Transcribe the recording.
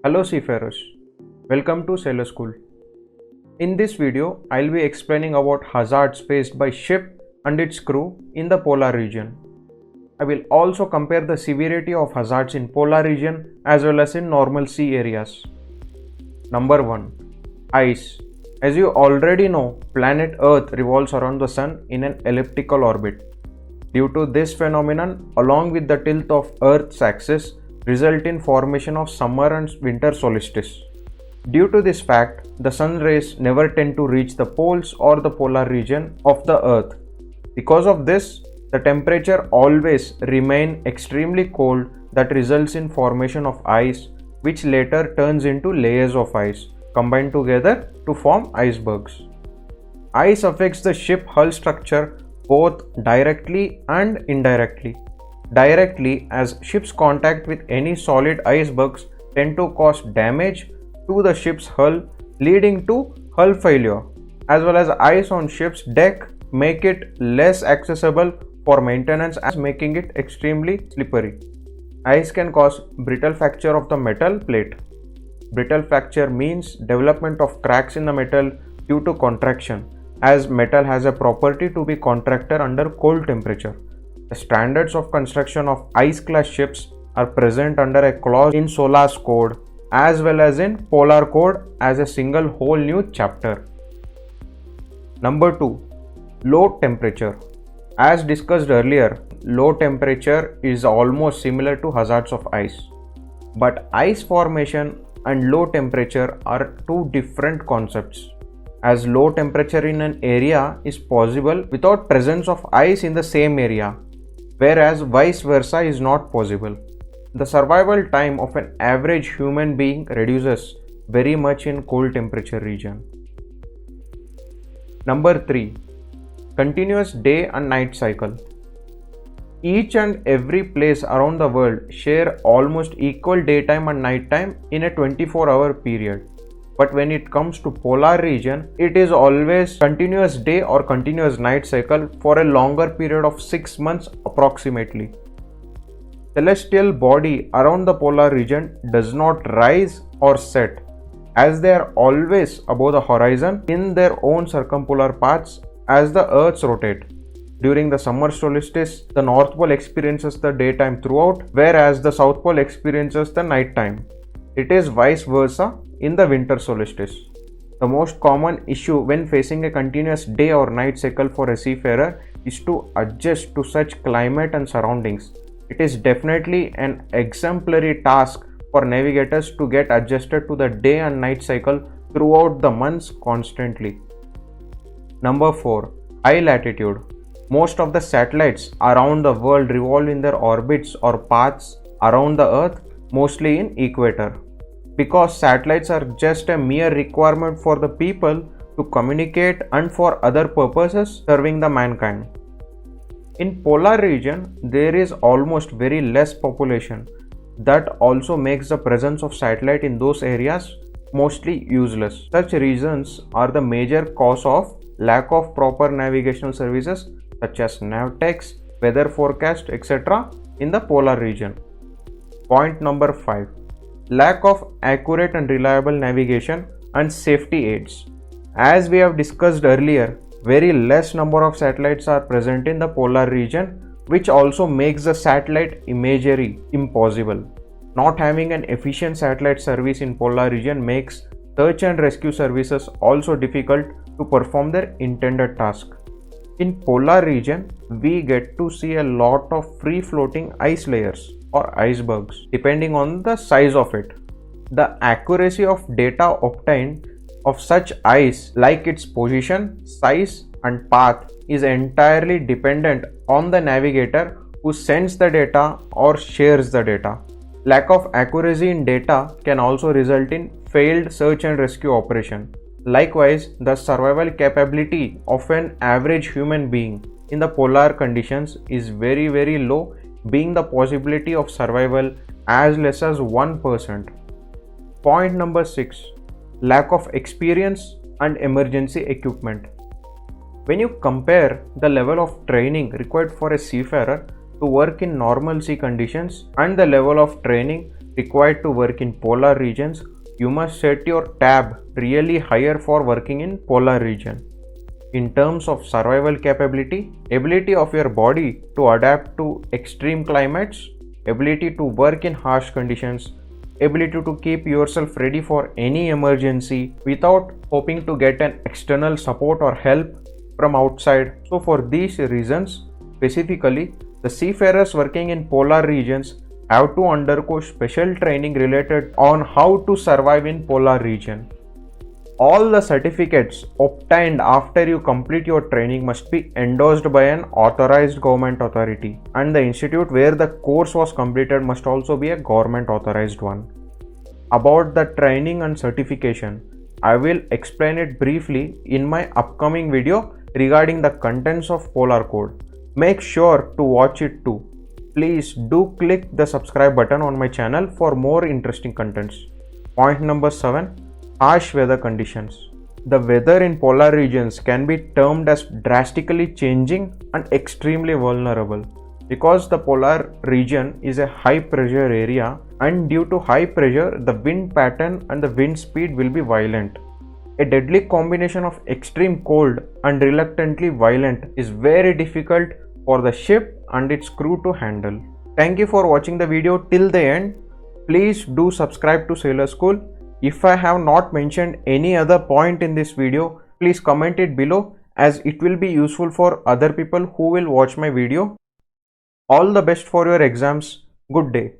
Hello seafarers, welcome to Sailor School. In this video, I'll be explaining about hazards faced by ship and its crew in the polar region. I will also compare the severity of hazards in polar region as well as in normal sea areas. Number 1. Ice. As you already know, planet Earth revolves around the Sun in an elliptical orbit. Due to this phenomenon, along with the tilt of Earth's axis, result in formation of summer and winter solstice. Due to this fact, the sun rays never tend to reach the poles or the polar region of the earth. Because of this, the temperature always remain extremely cold that results in formation of ice, which later turns into layers of ice combined together to form icebergs. Ice affects the ship hull structure both directly and indirectly. Directly, as ships contact with any solid icebergs tend to cause damage to the ship's hull, leading to hull failure, as well as ice on ship's deck make it less accessible for maintenance, as making it extremely slippery. Ice can cause brittle fracture of the metal plate. Brittle fracture means development of cracks in the metal due to contraction, as metal has a property to be contracted under cold temperature. The standards of construction of ice-class ships are present under a clause in SOLAS code as well as in Polar code as a single whole new chapter. Number 2. Low temperature. As discussed earlier, low temperature is almost similar to hazards of ice. But ice formation and low temperature are two different concepts, as low temperature in an area is possible without presence of ice in the same area, whereas vice versa is not possible. The survival time of an average human being reduces very much in cold temperature region. Number 3. Continuous day and night cycle. Each and every place around the world share almost equal daytime and nighttime in a 24-hour period. But when it comes to polar region, it is always continuous day or continuous night cycle for a longer period of 6 months approximately. Celestial body around the polar region does not rise or set, as they are always above the horizon in their own circumpolar paths as the Earth's rotate. During the summer solstice, the North Pole experiences the daytime throughout, whereas the South Pole experiences the nighttime. It is vice versa in the winter solstice. The most common issue when facing a continuous day or night cycle for a seafarer is to adjust to such climate and surroundings. It is definitely an exemplary task for navigators to get adjusted to the day and night cycle throughout the months constantly. Number 4. High latitude. Most of the satellites around the world revolve in their orbits or paths around the Earth, mostly in equator. Because satellites are just a mere requirement for the people to communicate and for other purposes serving the mankind. In polar region, there is almost very less population. That also makes the presence of satellite in those areas mostly useless. Such reasons are the major cause of lack of proper navigational services such as navtex, weather forecast, etc. in the polar region. Point number 5. Lack of accurate and reliable navigation and safety aids. As we have discussed earlier, very less number of satellites are present in the polar region, which also makes the satellite imagery impossible. Not having an efficient satellite service in polar region makes search and rescue services also difficult to perform their intended task. In polar region, we get to see a lot of free floating ice layers or icebergs depending on the size of it. The accuracy of data obtained of such ice, like its position, size and path, is entirely dependent on the navigator who sends the data or shares the data. Lack of accuracy in data can also result in failed search and rescue operation. Likewise, the survival capability of an average human being in the polar conditions is very low, being the possibility of survival as less as 1%. Point number 6. Lack of experience and emergency equipment. When you compare the level of training required for a seafarer to work in normal sea conditions and the level of training required to work in polar regions, you must set your tab really higher for working in polar region. In terms of survival capability, ability of your body to adapt to extreme climates, ability to work in harsh conditions, ability to keep yourself ready for any emergency without hoping to get an external support or help from outside. So for these reasons, specifically, the seafarers working in polar regions have to undergo special training related on how to survive in polar region. All the certificates obtained after you complete your training must be endorsed by an authorized government authority, and the institute where the course was completed must also be a government authorized one. About the training and certification, I will explain it briefly in my upcoming video regarding the contents of Polar Code. Make sure to watch it too. Please do click the subscribe button on my channel for more interesting contents. Point number 7. Harsh weather conditions. The weather in polar regions can be termed as drastically changing and extremely vulnerable because the polar region is a high pressure area, and due to high pressure the wind pattern and the wind speed will be violent. A deadly combination of extreme cold and reluctantly violent is very difficult for the ship and its crew to handle. Thank you for watching the video till the end. Please do subscribe to Sailor School. If I have not mentioned any other point in this video, please comment it below as it will be useful for other people who will watch my video. All the best for your exams. Good day.